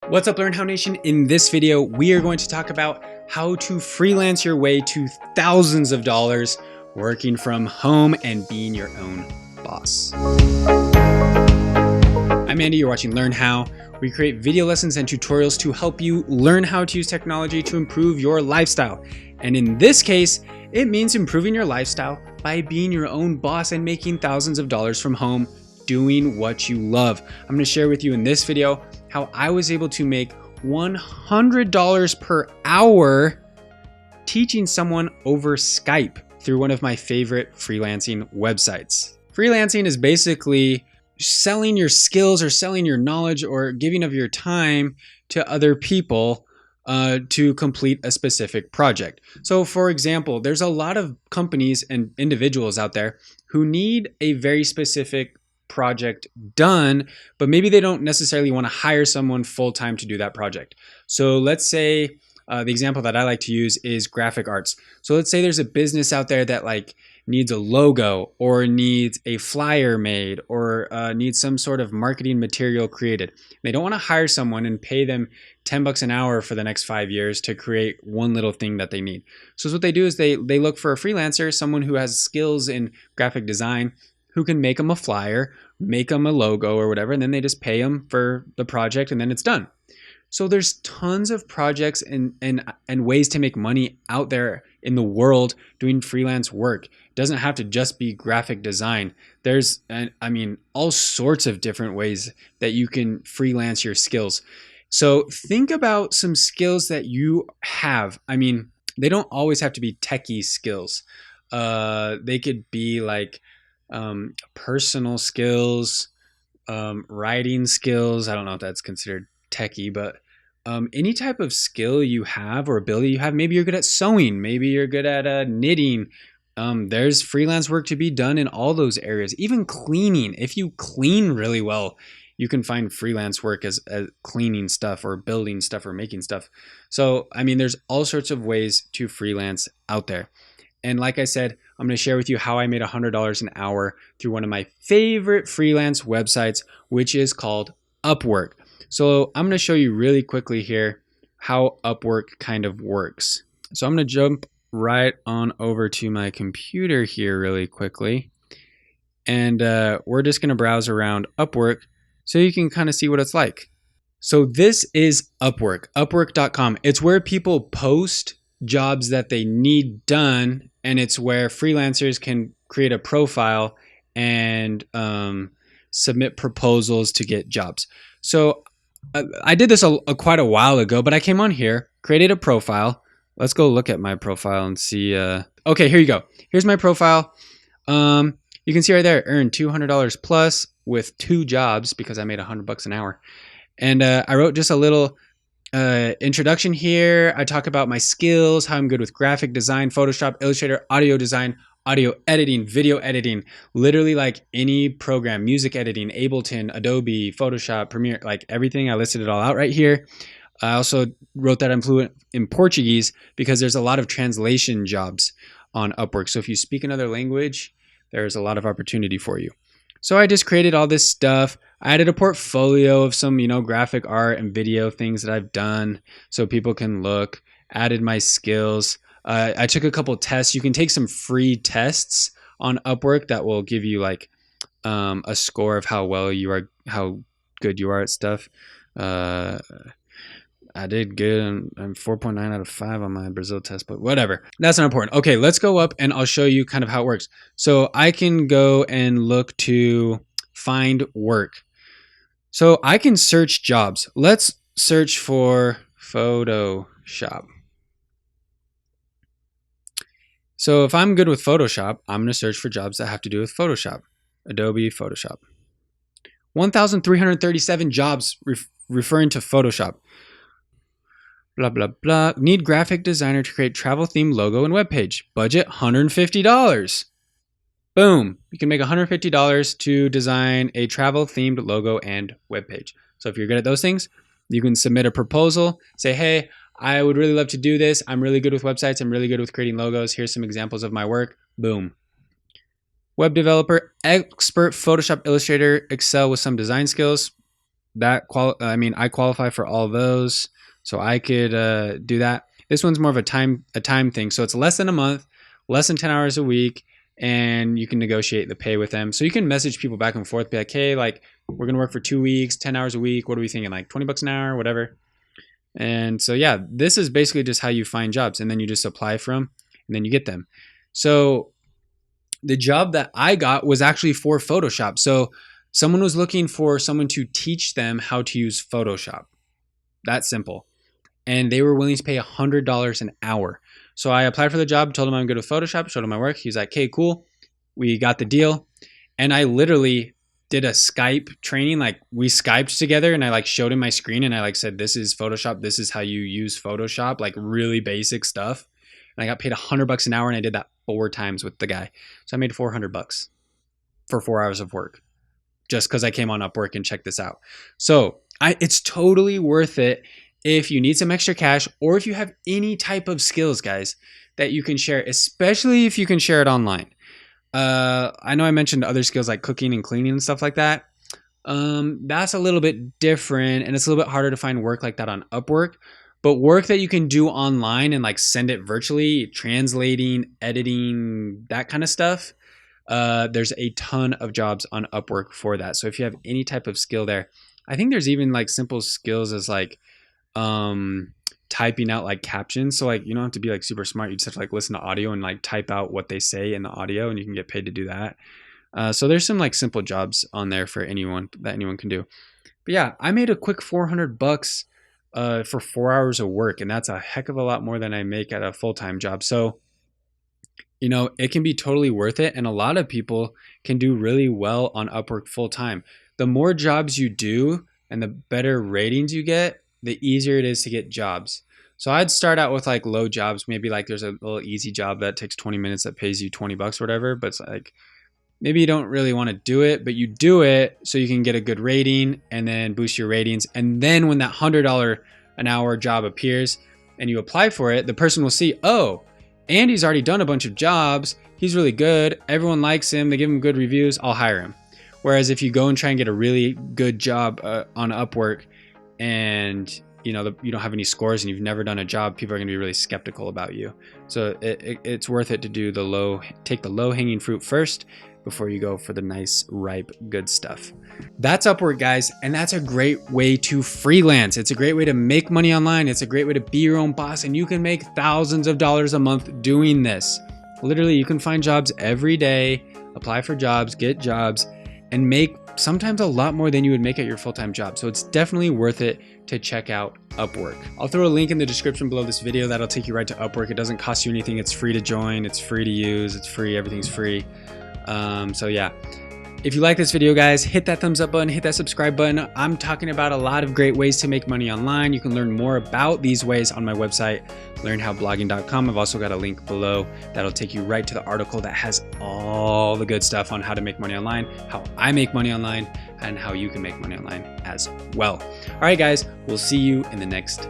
What's up, Learn How Nation? In this video, we are going to talk about how to freelance your way to thousands of dollars working from home and being your own boss. I'm Andy, you're watching Learn How. We create video lessons and tutorials to help you learn how to use technology to improve your lifestyle. And in this case, it means improving your lifestyle by being your own boss and making thousands of dollars from home doing what you love. I'm going to share with you in this video how I was able to make $100 per hour teaching someone over Skype through one of my favorite freelancing websites. Freelancing is basically selling your skills or selling your knowledge or giving of your time to other people to complete a specific project. So for example, there's a lot of companies and individuals out there who need a very specific project done, but maybe they don't necessarily want to hire someone full-time to do that project. So let's say the example that I like to use is graphic arts. So let's say there's a business out there that needs a logo or needs a flyer made or needs some sort of marketing material created. They don't want to hire someone and pay them $10 an hour for the next 5 years to create one little thing that they need. So what they do is they look for a freelancer, someone who has skills in graphic design, who can make them a flyer, make them a logo or whatever, and then they just pay them for the project and then it's done. So there's tons of projects and ways to make money out there in the world doing freelance work. It doesn't have to just be graphic design. There's, all sorts of different ways that you can freelance your skills. So think about some skills that you have. They don't always have to be techie skills. They could be personal skills, writing skills. I don't know if that's considered techie, but any type of skill you have or ability you have. Maybe you're good at sewing. Maybe you're good at knitting. There's freelance work to be done in all those areas. Even cleaning. If you clean really well, you can find freelance work as cleaning stuff or building stuff or making stuff. So, there's all sorts of ways to freelance out there. And like I said, I'm going to share with you how I made $100 an hour through one of my favorite freelance websites, which is called Upwork. So I'm going to show you really quickly here how Upwork kind of works. So I'm going to jump right on over to my computer here really quickly. And we're just going to browse around Upwork so you can kind of see what it's like. So this is Upwork, upwork.com. It's where people post jobs that they need done, and it's where freelancers can create a profile and submit proposals to get jobs. So I did this quite a while ago, but I came on here, created a profile. Let's go look at my profile and see. Okay, here you go. Here's my profile. You can see right there, earned $200 plus with 2 jobs because I made $100 an hour. And I wrote just a little introduction here. I talk about my skills, how I'm good with graphic design, Photoshop, Illustrator, audio design, audio editing, video editing, literally any program, music editing, Ableton, Adobe, Photoshop, Premiere, everything. I listed it all out right here. I also wrote that I'm fluent in Portuguese because there's a lot of translation jobs on Upwork. So if you speak another language, there's a lot of opportunity for you. So I just created all this stuff. I added a portfolio of some, graphic art and video things that I've done so people can look, added my skills. I took a couple tests. You can take some free tests on Upwork that will give you a score of how good you are at stuff. I did good. I'm 4.9 out of 5 on my Brazil test, but whatever. That's not important. Okay, let's go up and I'll show you kind of how it works. So I can go and look to find work. So I can search jobs. Let's search for Photoshop. So if I'm good with Photoshop, I'm going to search for jobs that have to do with Photoshop. Adobe Photoshop. 1,337 jobs referring to Photoshop. Blah, blah, blah. Need graphic designer to create travel themed logo and webpage. Budget $150. Boom. You can make $150 to design a travel themed logo and webpage. So if you're good at those things, you can submit a proposal. Say, hey, I would really love to do this. I'm really good with websites. I'm really good with creating logos. Here's some examples of my work. Boom. Web developer, expert, Photoshop, Illustrator, Excel with some design skills. I qualify for all those, so I could do that. This one's more of a time thing, so it's less than a month, less than 10 hours a week, and you can negotiate the pay with them. So you can message people back and forth, be like, hey, like we're gonna work for 2 weeks, 10 hours a week. What are we thinking? Like $20 an hour, whatever. And so yeah, this is basically just how you find jobs, and then you just apply for them, and then you get them. So the job that I got was actually for Photoshop. So someone was looking for someone to teach them how to use Photoshop. That simple. And they were willing to pay $100 an hour. So I applied for the job, told him I'm good with Photoshop, showed him my work. He's like, okay, cool. We got the deal. And I literally did a Skype training. Like we Skyped together and I like showed him my screen and I like said, this is Photoshop. This is how you use Photoshop, like really basic stuff. And I got paid $100 an hour and I did that 4 times with the guy. So I made $400 for 4 hours of work just because I came on Upwork and checked this out. So it's totally worth it if you need some extra cash or if you have any type of skills, guys, that you can share, especially if you can share it online. I know I mentioned other skills like cooking and cleaning and stuff like that. That's a little bit different and it's a little bit harder to find work like that on Upwork. But work that you can do online and like send it virtually, translating, editing, that kind of stuff, there's a ton of jobs on Upwork for that. So if you have any type of skill there, I think there's even like simple skills as like typing out like captions. So like you don't have to be like super smart. You just have to like listen to audio and like type out what they say in the audio and you can get paid to do that. So there's some like simple jobs on there for anyone that anyone can do. But yeah, I made a quick $400 for 4 hours of work, and that's a heck of a lot more than I make at a full-time job. So, you know, it can be totally worth it, and a lot of people can do really well on Upwork full-time. The more jobs you do and the better ratings you get, the easier it is to get jobs. So I'd start out with like low jobs, maybe like there's a little easy job that takes 20 minutes that pays you $20 or whatever, but it's like maybe you don't really want to do it, but you do it so you can get a good rating and then boost your ratings. And then when that $100 an hour job appears and you apply for it, the person will see, oh, Andy's already done a bunch of jobs. He's really good. Everyone likes him. They give him good reviews. I'll hire him. Whereas if you go and try and get a really good job on Upwork and you don't have any scores and you've never done a job, people are going to be really skeptical about you. So it's worth it to do take the low hanging fruit first before you go for the nice, ripe, good stuff. That's Upwork, guys, and that's a great way to freelance. It's a great way to make money online. It's a great way to be your own boss, and you can make thousands of dollars a month doing this. Literally, you can find jobs every day, apply for jobs, get jobs, and make sometimes a lot more than you would make at your full-time job. So it's definitely worth it to check out Upwork. I'll throw a link in the description below this video that'll take you right to Upwork. It doesn't cost you anything. It's free to join. It's free to use. It's free. Everything's free. So yeah, if you like this video, guys, hit that thumbs up button, hit that subscribe button. I'm talking about a lot of great ways to make money online. You can learn more about these ways on my website, learnhowblogging.com. I've also got a link below that'll take you right to the article that has all the good stuff on how to make money online, how I make money online, and how you can make money online as well. All right, guys, we'll see you in the next